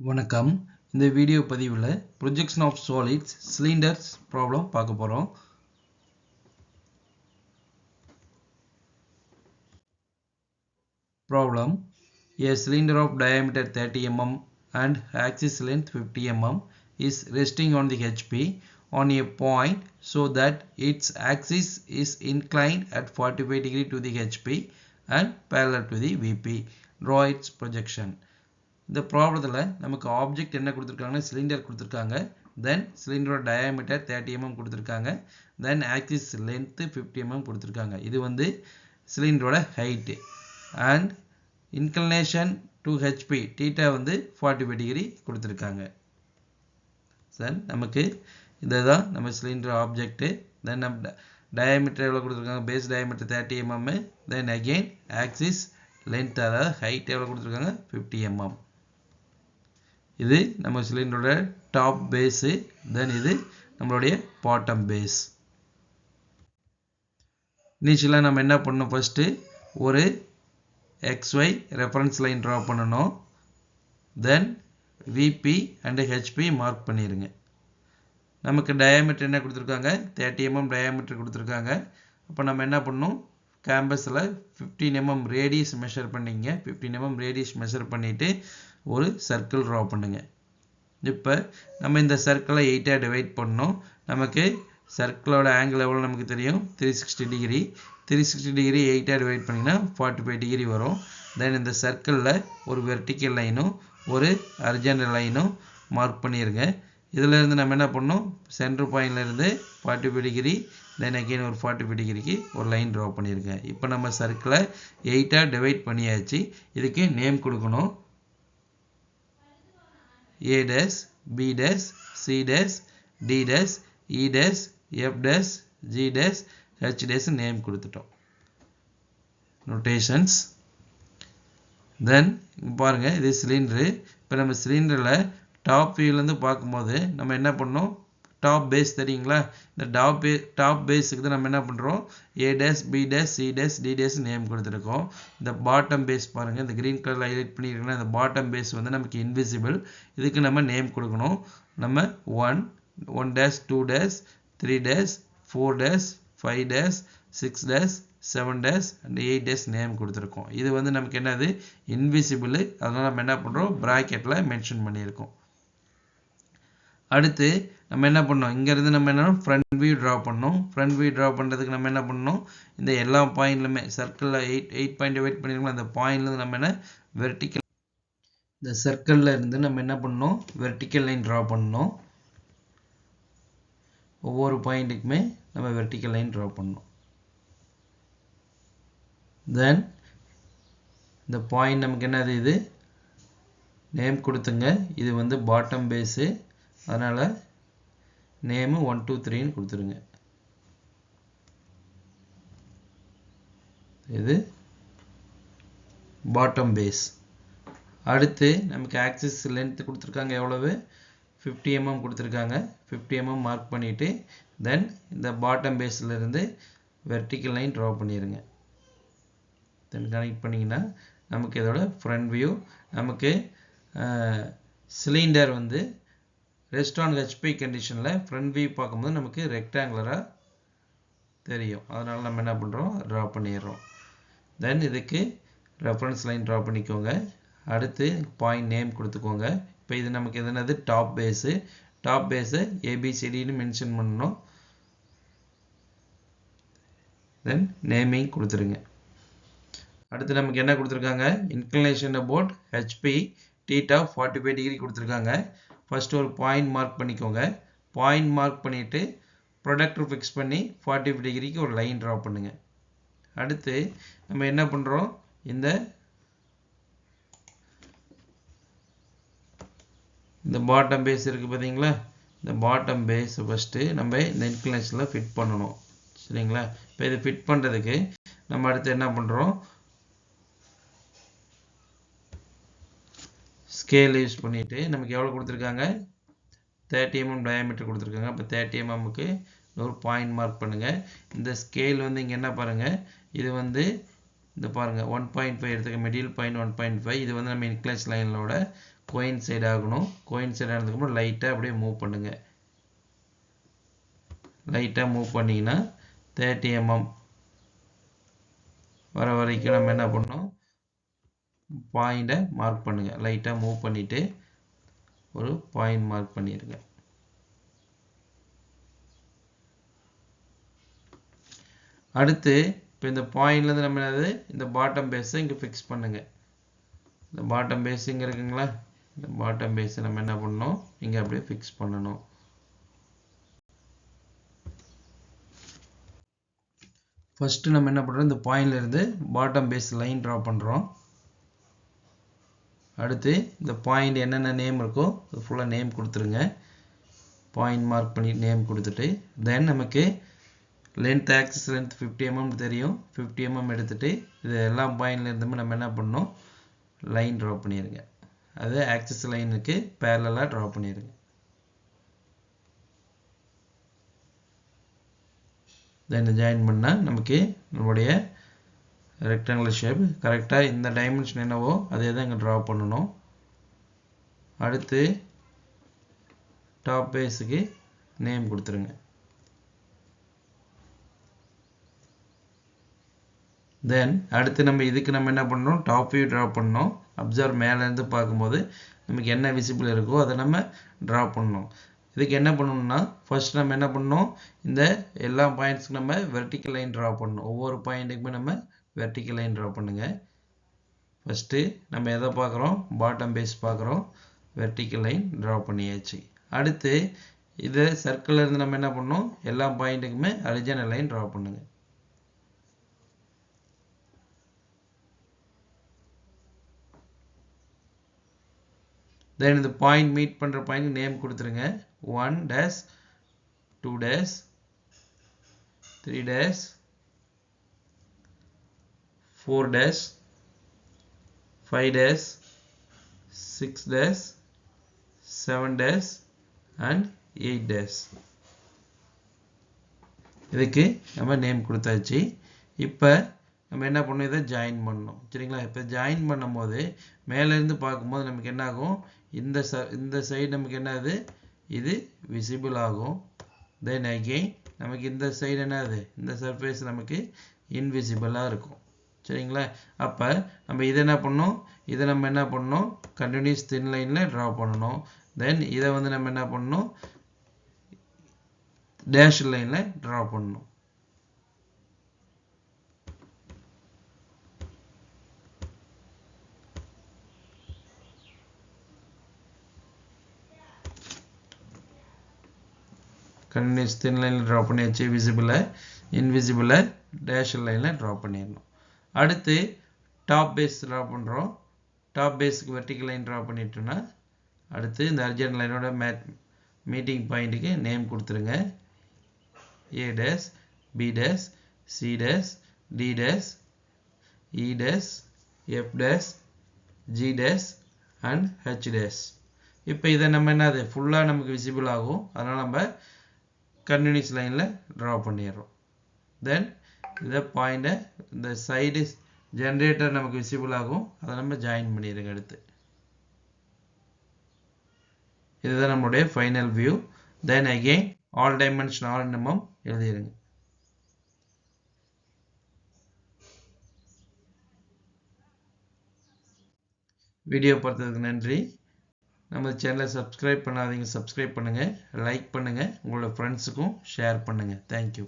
வணக்கம். இந்த வீடியோ பதிவில் projection of solids cylinders problem பார்க்க போறோம். Problem: A cylinder of diameter 30 mm and axis length 50 mm is resting on the HP on a point so that its axis is inclined at 45 degree to the HP and parallel to the VP. Draw its projection. இந்த ப்ராப்ளத்தில் நமக்கு object என்ன கொடுத்துருக்காங்கன்னா cylinder கொடுத்துருக்காங்க. தென் சிலிண்டரோட diameter 30 mm கொடுத்துருக்காங்க. தென் axis length 50 mm கொடுத்துருக்காங்க. இது வந்து சிலிண்டரோட height and inclination to HP theta வந்து 45 டிகிரி கொடுத்துருக்காங்க. தென் நமக்கு இதுதான் நம்ம சிலிண்டர் ஆப்ஜெக்ட்டு. தென் நம்ம டயாமீட்டர் எவ்வளோ கொடுத்துருக்காங்க, base diameter 30 mm. Then again axis length அதாவது ஹைட் எவ்வளோ கொடுத்துருக்காங்க 50 mm. இது நம்ம சிலிண்டரோட டாப் பேஸு. தென் இது நம்மளுடைய பாட்டம் பேஸ். இனிஷியலாக நம்ம என்ன பண்ணணும், ஃபஸ்ட்டு ஒரு XY ரெஃபரன்ஸ் லைன் ட்ரா பண்ணணும். தென் விபி அண்டு ஹெச்பி மார்க் பண்ணிடுங்க. நமக்கு டயாமீட்டர் என்ன கொடுத்துருக்காங்க, 30 mm டயாமீட்டர் கொடுத்துருக்காங்க. அப்போ நம்ம என்ன பண்ணணும், கேம்பஸில் 15 mm ரேடியஸ் மெஷர் பண்ணிங்க. 15 mm ரேடியஸ் மெஷர் பண்ணிவிட்டு ஒரு சர்க்கிள் ட்ரா பண்ணுங்க. இப்போ நம்ம இந்த சர்க்கிளை 8 டிவைட் பண்ணோம். நமக்கு சர்க்கிளோட ஆங்கிள் எவ்வளோ நமக்கு தெரியும், 360 டிகிரி. 360 டிகிரி 8 டிவைட் பண்ணிங்கன்னா 45 டிகிரி வரும். தென் இந்த சர்க்கிளில் ஒரு வெர்டிக்கல் லைனும் ஒரு ஹரிசாண்டல் லைனும் மார்க் பண்ணிடுங்க. இதிலேருந்து நம்ம என்ன பண்ணோம், சென்டர் பாயிண்ட்லேருந்து 45 டிகிரி தென் அகெயின் ஒரு 45 டிகிரிக்கு ஒரு லைன் ட்ரா பண்ணியிருங்க. இப்போ நம்ம சர்க்கிளை 8 டிவைட் பண்ணியாச்சு. இதுக்கு நேம் கொடுக்கணும். A dash, B dash, C dash, D dash, E dash, F dash, G dash, H dash name கொடுத்துட்டோம். நோட்டேஷன்ஸ். தென் பாருங்கள், இது சிலிண்டரு. இப்போ நம்ம சிலிண்டரில் டாப் வியூலேருந்து பார்க்கும்போது நம்ம என்ன பண்ணோம், டாப் பேஸ் தெரியுங்களா, இந்த டாப் பேஸுக்கு தான் நம்ம என்ன பண்ணுறோம், A dash, B dash, C dash, D dash name கொடுத்துருக்கோம். இந்த பாட்டம் பேஸ் பாருங்கள், இந்த க்ரீன் கலரில் ஹைலைட் பண்ணியிருக்கோம்னா இந்த பாட்டம் பேஸ் வந்து நமக்கு இன்விசிபிள். இதுக்கு நம்ம நேம் கொடுக்கணும். நம்ம 1 dash, 2 dash, 3 dash, 4 dash, 5 dash, 6 dash, 7 dash and 8 dash name கொடுத்துருக்கோம். இது வந்து நமக்கு என்னது, இன்விசிபிள். அதனால் நம்ம என்ன பண்ணுறோம், ப்ராக்கெட்டில் மென்ஷன் பண்ணியிருக்கோம். அடுத்து நம்ம என்ன பண்ணோம், இங்கேருந்து நம்ம என்ன ஃப்ரண்ட் வியூ ட்ரா பண்ணோம். ஃப்ரண்ட் வியூ ட்ரா பண்ணுறதுக்கு நம்ம என்ன பண்ணோம், இந்த எல்லா பாயிண்ட்லுமே சர்க்கிளில் 8 பாயிண்ட் டிவைட் பண்ணியிருக்கோம். அந்த பாயிண்ட்லேருந்து நம்ம என்ன வெர்டிக்கல், இந்த சர்க்கிளில் இருந்து நம்ம என்ன பண்ணோம், வெர்டிக்கல் லைன் ட்ரா பண்ணோம். ஒவ்வொரு பாயிண்ட்டுக்குமே நம்ம வெர்டிக்கல் லைன் ட்ரா பண்ணோம். தென் இந்த பாயிண்ட் நமக்கு என்னது, இது நேம் கொடுத்துங்க. இது வந்து பாட்டம் பேஸு, அதனால் நேமு 1 2 3ன்னு கொடுத்துருங்க. இது பாட்டம் பேஸ். அடுத்து நமக்கு ஆக்சிஸ் லென்த் கொடுத்துருக்காங்க, எவ்வளவு 50 mm கொடுத்துருக்காங்க. 50 mm மார்க் பண்ணிவிட்டு தென் இந்த பாட்டம் பேஸ்லேருந்து வெர்டிக்கல் லைன் ட்ரா பண்ணிடுங்க. தென் கனெக்ட் பண்ணிங்கன்னா நமக்கு இதோட ஃப்ரண்ட் வியூ. நமக்கு சிலிண்டர் வந்து ரெஸ்ட் ஆன் ஹெச்பி கண்டிஷனில் ஃப்ரண்ட் வியூ பார்க்கும்போது நமக்கு ரெக்டாங்குலராக தெரியும். அதனால் நம்ம என்ன பண்ணுறோம், ட்ரா பண்ணிடுறோம். தென் இதுக்கு ரெஃபரன்ஸ் லைன் ட்ரா பண்ணிக்கோங்க. அடுத்து பாயிண்ட் நேம் கொடுத்துக்கோங்க. இப்போ இது நமக்கு எதுனது, டாப் பேஸு. டாப் பேஸை ஏபிசிடின்னு மென்ஷன் பண்ணணும். தென் நேமிங் கொடுத்துருங்க. அடுத்து நமக்கு என்ன கொடுத்துருக்காங்க, inclination about HP theta 45 degree கொடுத்துருக்காங்க. ஃபஸ்ட்டு ஒரு பாயிண்ட் மார்க் பண்ணிக்கோங்க. பாயிண்ட் மார்க் பண்ணிவிட்டு ப்ரொடக்டர் ஃபிக்ஸ் பண்ணி 45 டிகிரிக்கு ஒரு லைன் ட்ரா பண்ணுங்கள். அடுத்து நம்ம என்ன பண்ணுறோம், இந்த பாட்டம் பேஸ் இருக்குது பார்த்தீங்களா, இந்த பாட்டம் பேஸ் ஃபஸ்ட்டு நம்ம இந்த இன்க்ளினேஷனில் ஃபிட் பண்ணணும். சரிங்களா. இப்போ இது ஃபிட் பண்ணுறதுக்கு நம்ம அடுத்து என்ன பண்ணுறோம், ஸ்கேல் யூஸ் பண்ணிவிட்டு நமக்கு எவ்வளோ கொடுத்துருக்காங்க, 30 mm டயாமீட்டர் கொடுத்துருக்காங்க. அப்போ 30 mmக்கு ஒரு பாயிண்ட் மார்க் பண்ணுங்கள். இந்த ஸ்கேல் வந்து இங்கே என்ன பாருங்கள், இது வந்து இந்த பாருங்கள் 1.5 எடுத்துக்க, மெட்டீரியல் பாயிண்ட் 1.5. இது வந்து நம்ம இன்க்ளைன்ஸ் லைனோட கோயின்சைட் ஆகணும். கோயின்சைட் ஆனதுக்கப்புறம் லைட்டாக அப்படியே மூவ் பண்ணுங்க. லைட்டாக மூவ் பண்ணிங்கன்னா 30 mm வர வரைக்கும் நம்ம என்ன பண்ணணும், பாயிண்டை மார்க் பண்ணுங்க. லைட்டாக மூவ் பண்ணிட்டு ஒரு பாயிண்ட் மார்க் பண்ணிடுங்க. அடுத்து இப்போ இந்த பாயிண்ட்லேருந்து நம்ம என்னது, இந்த பாட்டம் பேஸை இங்கே ஃபிக்ஸ் பண்ணுங்க. இந்த பாட்டம் பேஸ் இங்கே இருக்குங்களா, இந்த பாட்டம் பேஸை நம்ம என்ன பண்ணணும், இங்கே அப்படியே ஃபிக்ஸ் பண்ணணும். ஃபஸ்ட்டு நம்ம என்ன பண்ணுறோம், இந்த பாயிண்ட்லேருந்து பாட்டம் பேஸ் லைன் ட்ரா பண்ணுறோம். அடுத்து இந்த பாயிண்ட் என்னென்ன நேம் இருக்கோ அது ஃபுல்லாக நேம் கொடுத்துருங்க. பாயிண்ட் மார்க் பண்ணி நேம் கொடுத்துட்டு தென் நமக்கு லென்த் ஆக்சிஸ் லென்த் 50 mm தெரியும். 50 mm எடுத்துகிட்டு இது எல்லா பாயிண்ட்ல இருந்துமே நம்ம என்ன பண்ணணும், லைன் ட்ரா பண்ணிடுங்க. அது ஆக்சிஸ் லைனுக்கு பேரலாக ட்ரா பண்ணிடுங்க. தென் ஜாயின் பண்ணால் நமக்கு நம்மளுடைய ரெக்டாங்குலர் ஷேப் கரெக்டாக இந்த டைமென்ஷன் என்னவோ அதே தான் இங்கே ட்ரா பண்ணணும். அடுத்து டாப் பேஸுக்கு நேம் கொடுத்துருங்க. தென் அடுத்து நம்ம இதுக்கு நம்ம என்ன பண்ணணும், டாப் வியூ ட்ரா பண்ணணும். அப்சர்வ் மேலேருந்து பார்க்கும்போது நமக்கு என்ன விசிபிள் இருக்கோ அதை நம்ம ட்ரா பண்ணணும். இதுக்கு என்ன பண்ணணும்னா ஃபர்ஸ்ட் நம்ம என்ன பண்ணணும், இந்த எல்லா பாயிண்ட்ஸ்க்கு நம்ம வெர்டிக்கல் லைன் ட்ரா பண்ணணும். ஒவ்வொரு பாயிண்ட்டுக்குமே நம்ம வெர்டிக்கல் லைன் ட்ரா பண்ணுங்க. ஃபஸ்ட்டு நம்ம எதை பார்க்குறோம், பாட்டம் பேஸ் பார்க்குறோம். வெர்டிக்கல் லைன் ட்ரா பண்ணியாச்சு. அடுத்து இதை சர்க்கிளில் இருந்து நம்ம என்ன பண்ணணும், எல்லா பாயிண்ட்டுக்குமே ஹரிசாண்டல் லைன் ட்ரா பண்ணுங்க. தென் இந்த பாயிண்ட் மீட் பண்ணுற பாயிண்ட் நேம் கொடுத்துருங்க. 1 dash 2 dash 3 dash 4 dash 5 dash 6 dash 7 dash and 8 dash. இதுக்கு நம்ம நேம் கொடுத்தாச்சு. இப்போ நம்ம என்ன பண்ணணும், இதை ஜாயின் பண்ணணும். சரிங்களா? இப்போ ஜாயின் பண்ணும்போது மேலேருந்து பார்க்கும்போது நமக்கு என்ன ஆகும், இந்த சைடு நமக்கு என்னது, இது விசிபிள் ஆகும். தென் அகெயின் நமக்கு இந்த சைடு என்னது, இந்த சர்ஃபேஸ் நமக்கு இன்விசிபிளாக இருக்கும். சரிங்களா? அப்போ நம்ம இதை என்ன பண்ணணும், இதை நம்ம என்ன பண்ணணும், கண்டினியூஸ் தின் லைனில் ட்ரா பண்ணணும். தென் இதை வந்து நம்ம என்ன பண்ணணும், டேஷ் லைனில் ட்ரா பண்ணணும். கண்டினியூஸ் தின் லைனில் ட்ரா பண்ணியாச்சு. விசிபிளை இன்விசிபிளை டேஷ் லைனில் ட்ரா பண்ணிடணும். அடுத்து டாப் பேஸ் ட்ரா பண்ணுறோம். டாப் பேஸுக்கு வெர்டிக்கல் லைன் ட்ரா பண்ணிட்டோன்னா அடுத்து இந்த ஹரிசாண்டல் லைனோட மீட்டிங் பாயிண்ட்டுக்கு நேம் கொடுத்துருங்க. A dash, B dash, C dash, D dash, E dash, F dash, G dash and H dash. இப்போ இதை நம்ம என்னது ஃபுல்லாக நமக்கு விசிபிள் ஆகும். அதனால் நம்ம கண்டினியூஸ் லைனில் ட்ரா பண்ணிடுறோம். தென் இதை பாயிண்ட்டை இந்த சைடு ஜென்ரேட்டர் நமக்கு விசிபிள் ஆகும். அதை நம்ம ஜாயின் பண்ணிடுங்க. அடுத்து இதுதான் நம்மளுடைய final view. Then again all dimension all mm எழுதிடுங்க. வீடியோ பார்த்ததுக்கு நன்றி. நம்ம சேனலை சப்ஸ்கிரைப் பண்ணாதீங்க, சப்ஸ்கிரைப் பண்ணுங்கள், லைக் பண்ணுங்கள், உங்களோட ஃப்ரெண்ட்ஸுக்கும் ஷேர் பண்ணுங்கள். தேங்க்யூ.